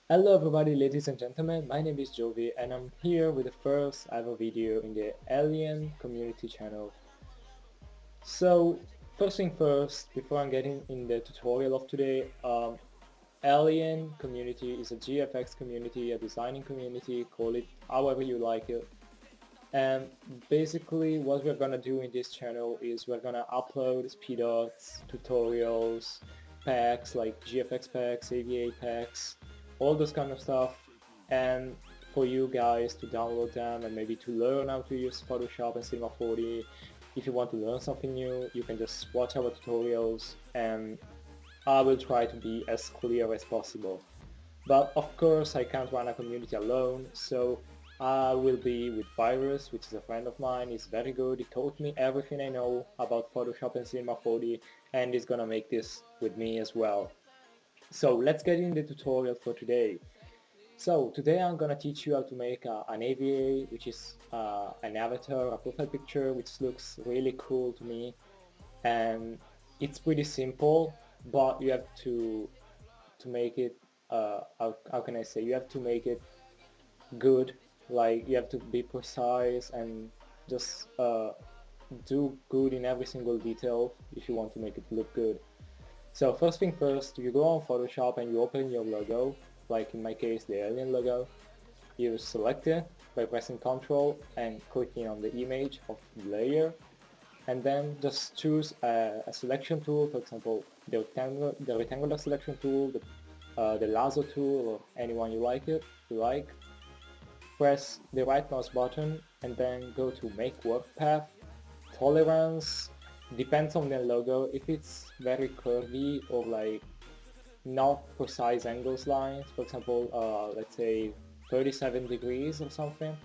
Hello everybody, ladies and gentlemen, my name is Giovy and I'm here with the first ever video in the Alien community channel. So, first thing first, before I'm getting in the tutorial of today, Alien community is a GFX community, a designing community, call it however you like it. And basically what we're gonna do in this channel is we're gonna upload speed arts, tutorials, packs like GFX packs, AVA packs, all this kind of stuff, and for you guys to download them and maybe to learn how to use Photoshop and Cinema4D. If you want to learn something new, you can just watch our tutorials and I will try to be as clear as possible. But of course I can't run a community alone, so I will be with Virus, which is a friend of mine. He's very good, he taught me everything I know about Photoshop and Cinema4D and he's gonna make this with me as well. So let's get in the tutorial for today. So today I'm gonna teach you how to make an AVA, which is an avatar, a profile picture, which looks really cool to me. And it's pretty simple, but you have to make it, how can I say, you have to make it good. Like you have to be precise and just do good in every single detail if you want to make it look good. So first thing first, you go on Photoshop and you open your logo, like in my case the alien logo. You select it by pressing Ctrl and clicking on the image of the layer, and then just choose a selection tool, for example the rectangular selection tool, the lasso tool, or anyone you like. Press the right mouse button and then go to Make Work Path, Tolerance. Depends on the logo. If it's very curvy or like not precise angles lines, for example let's say 37 degrees or something,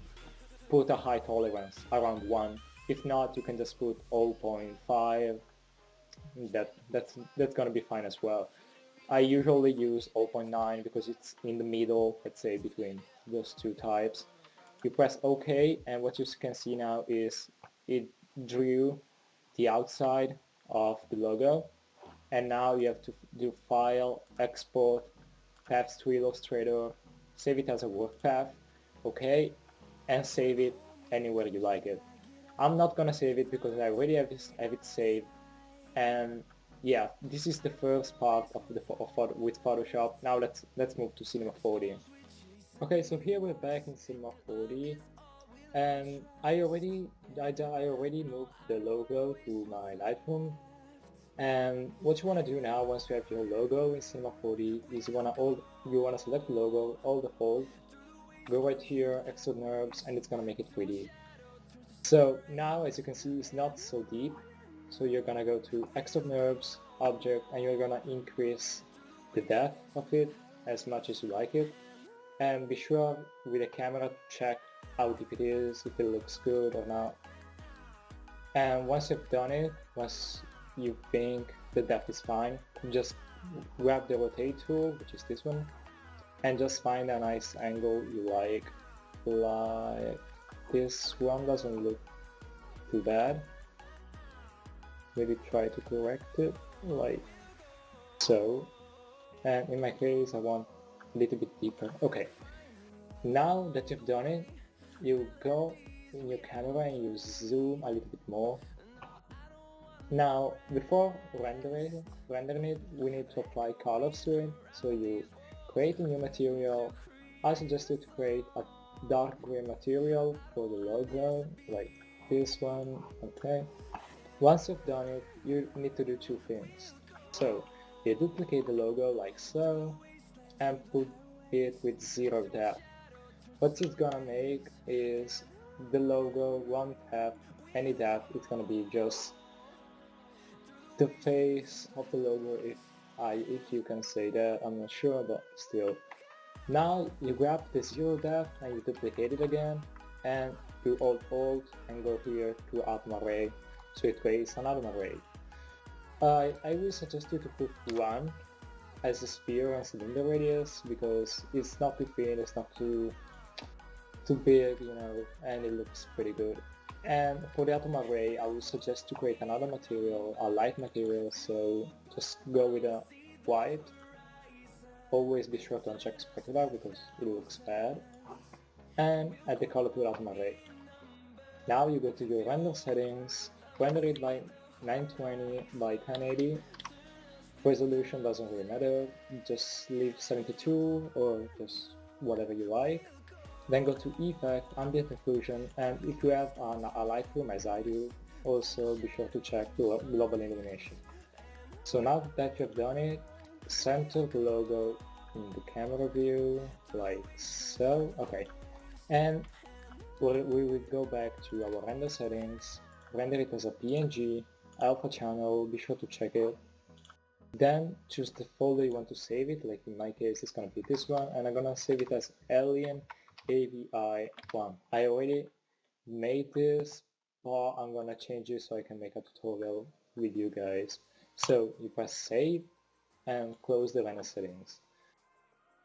put a high tolerance around 1. If not, you can just put 0.5. That's gonna be fine as well. I usually use 0.9 because it's in the middle, let's say between those two types. You press OK and what you can see now is it drew the outside of the logo, and now you have to do File, Export, Paths to Illustrator, save it as a work path, okay, and save it anywhere you like it. I'm not gonna save it because I already have it saved, and yeah, this is the first part of with Photoshop. Now let's move to Cinema4D. Okay, so here we're back in Cinema4D. And I already moved the logo to my Lightroom, and what you want to do now once you have your logo in Cinema4D is you want to select the logo, all the fold, go right here, extrude NURBS, and it's going to make it 3D. So now as you can see it's not so deep, so you're going to go to extrude NURBS, object, and you're going to increase the depth of it as much as you like it. And be sure with the camera to check how deep it is, if it looks good or not. And once you've done it, once you think the depth is fine, just grab the rotate tool, which is this one, and just find a nice angle you like this one doesn't look too bad. Maybe try to correct it, like so. And in my case I want a little bit deeper. Okay, now that you've done it, you go in your camera and you zoom a little bit more. Now before rendering it, we need to apply colors to it, so you create a new material. I suggest you to create a dark green material for the logo, like this one, okay. Once you've done it, you need to do two things. So you duplicate the logo like so, and put it with 0 depth. What it's gonna make is the logo won't have any depth, it's gonna be just the face of the logo, if you can say that, I'm not sure, but still. Now you grab the 0 depth and you duplicate it again, and do Alt and go here to add an array, so it creates another array. I will suggest you to put 1 as a sphere and cylinder radius because it's not too thin, it's not too big, you know, and it looks pretty good. And for the atom array, I would suggest to create another material, a light material, so just go with a white. Always be sure to uncheck specular because it looks bad. And add the color to the atom array. Now you go to your render settings, render it by 920 by 1080. Resolution doesn't really matter, just leave 72 or just whatever you like. Then go to Effect, Ambient Occlusion, and if you have a Lightroom as I do, also be sure to check Global Illumination. So now that you've done it, center the logo in the camera view, like so. Okay, and we will go back to our render settings, render it as a PNG, alpha channel, be sure to check it. Then choose the folder you want to save it, like in my case it's gonna be this one, and I'm gonna save it as Alien AVI1. I already made this, but I'm gonna change it so I can make a tutorial with you guys. So you press save and close the render settings.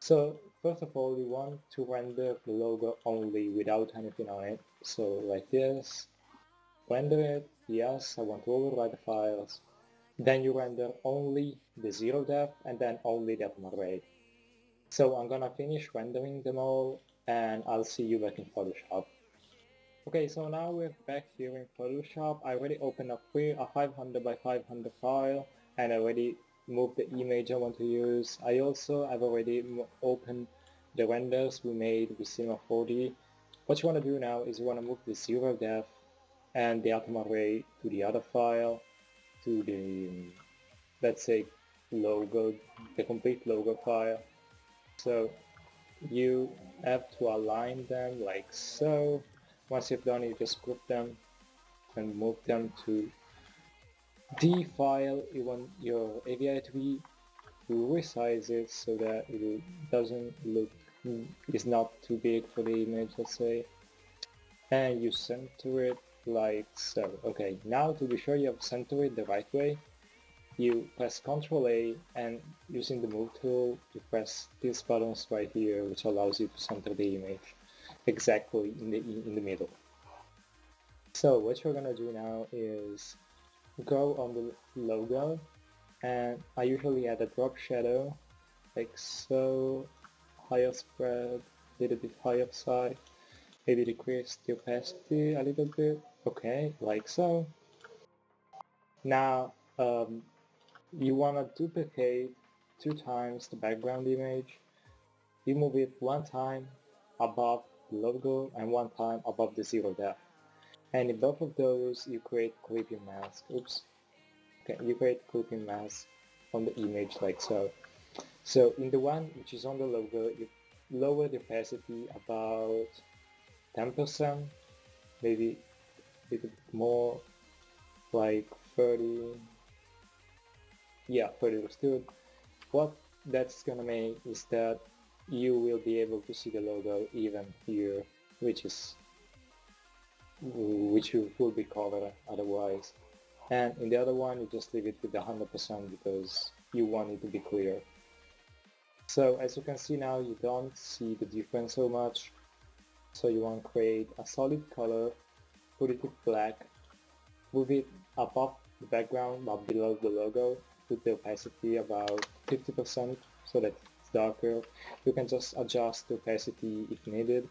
So first of all, you want to render the logo only without anything on it. So like this, render it, yes, I want to override the files. Then you render only the zero depth and then only the atom array. So I'm gonna finish rendering them all and I'll see you back in Photoshop. Okay, so now we're back here in Photoshop. I already opened up a 500 by 500 file and I already moved the image I want to use. I also have already opened the renders we made with Cinema4D. What you want to do now is you want to move the zero depth and the atom array to the other file, to the, let's say, logo, the complete logo file. So you have to align them like so. Once you've done it, you just group them and move them to the file you want your AVI to be. You resize it so that it doesn't look, is not too big for the image, let's say. And you center it like so. Okay, now to be sure you have centered it the right way, you press Ctrl A and using the move tool you press these buttons right here, which allows you to center the image exactly in the middle. So what you're gonna do now is go on the logo, and I usually add a drop shadow like so, higher spread, a little bit higher side, maybe decrease the opacity a little bit, okay, like so. Now you want to duplicate 2 times the background image. You move it 1 time above the logo and 1 time above the zero depth. And in both of those you create clipping mask. Oops. Okay, you create clipping mask on the image like so. So in the one which is on the logo, you lower the opacity about 10%, maybe a little bit more, like 30. Yeah, 30 looks good. What that's gonna make is that you will be able to see the logo even here, which will be covered otherwise. And in the other one, you just leave it with 100% because you want it to be clear. So as you can see now, you don't see the difference so much. So you want to create a solid color, put it with black, move it above the background but below the logo, put the opacity about 50% so that it's darker. You can just adjust the opacity if needed.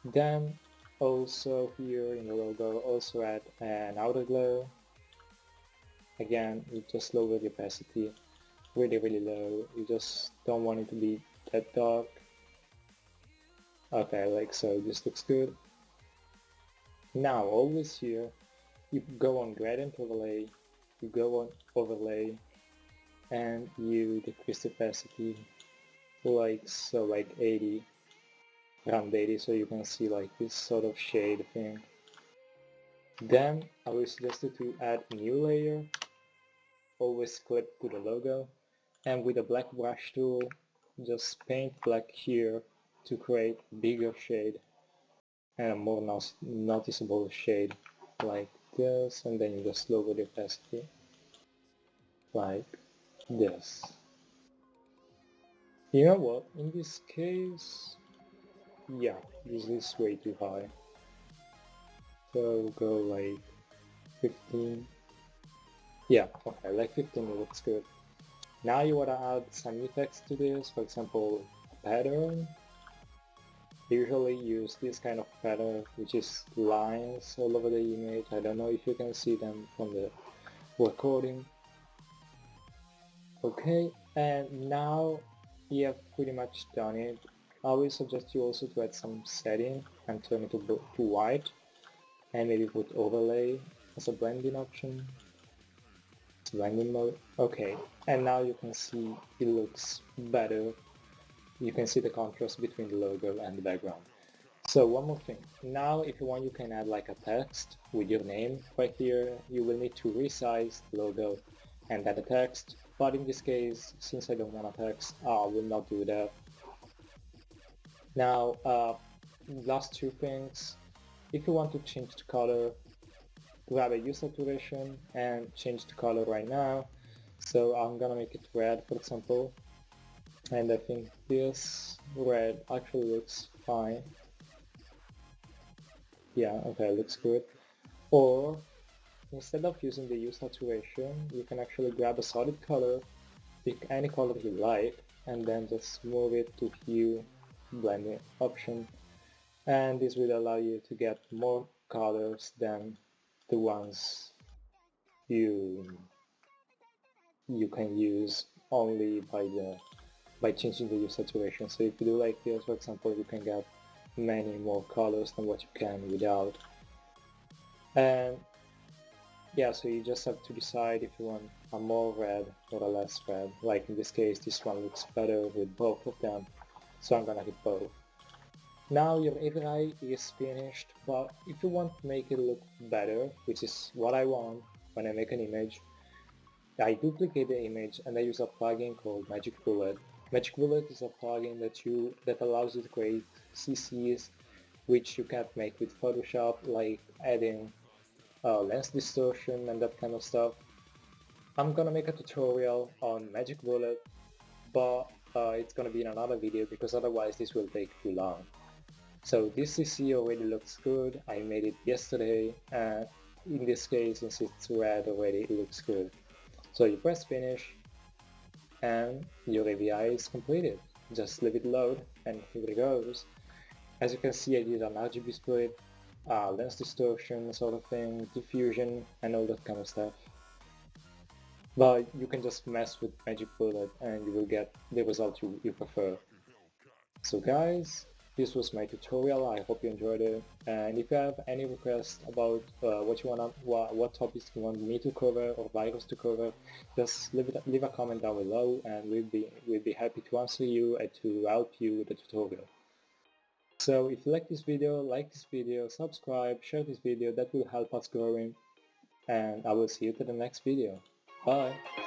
Then also here in the logo, also add an outer glow. Again, you just lower the opacity really low. You just don't want it to be that dark. Okay, like so, this looks good. Now, always here, you go on gradient overlay, you go on overlay, and you decrease the opacity like so, like 80, around 80, so you can see like this sort of shade thing. Then I will suggest you to add a new layer, always clip to the logo, and with a black brush tool, just paint black here to create a bigger shade and a more noticeable shade like this, and then you just lower the opacity like this. You know what, in this case, yeah, this is way too high. So go like 15. Yeah, okay, like 15 looks good. Now you wanna add some new text to this, for example, a pattern. I usually use this kind of pattern, which is lines all over the image. I don't know if you can see them from the recording. Okay, and now you have pretty much done it. I will suggest you also to add some setting and turn it to white, and maybe put overlay as a blending option. Blending mode. Okay, and now you can see it looks better. You can see the contrast between the logo and the background. So one more thing. Now if you want, you can add like a text with your name right here. You will need to resize the logo and add a text. But in this case, since I don't want a text, I will not do that. Now, last two things. If you want to change the color, grab a hue saturation and change the color right now. So I'm gonna make it red, for example. And I think this red actually looks fine. Yeah, okay, looks good. Or instead of using the hue saturation, you can actually grab a solid color, pick any color you like, and then just move it to hue blending option. And this will allow you to get more colors than the ones you can use only by changing the hue saturation. So if you do like this, for example, you can get many more colors than what you can without. And yeah, so you just have to decide if you want a more red or a less red. Like in this case, this one looks better with both of them, so I'm gonna hit both. Now your AVI is finished, but if you want to make it look better, which is what I want when I make an image, I duplicate the image and I use a plugin called Magic Bullet. Magic Bullet is a plugin that allows you to create CCs which you can't make with Photoshop, like adding lens distortion and that kind of stuff. I'm gonna make a tutorial on Magic Bullet, but it's gonna be in another video because otherwise this will take too long. So this CC already looks good. I made it yesterday, and in this case, since it's red already, it looks good. So you press finish and your AVI is completed. Just leave it load and here it goes. As you can see, I did an RGB split, lens distortion sort of thing, diffusion and all that kind of stuff. But you can just mess with Magic Bullet and you will get the result you prefer. So guys, this was my tutorial. I hope you enjoyed it, and if you have any requests about what topics you want me to cover or virus to cover, just leave a comment down below, and we'll be happy to answer you and to help you with the tutorial. So if you like this video, subscribe, share this video. That will help us growing, and I will see you to the next video. Bye.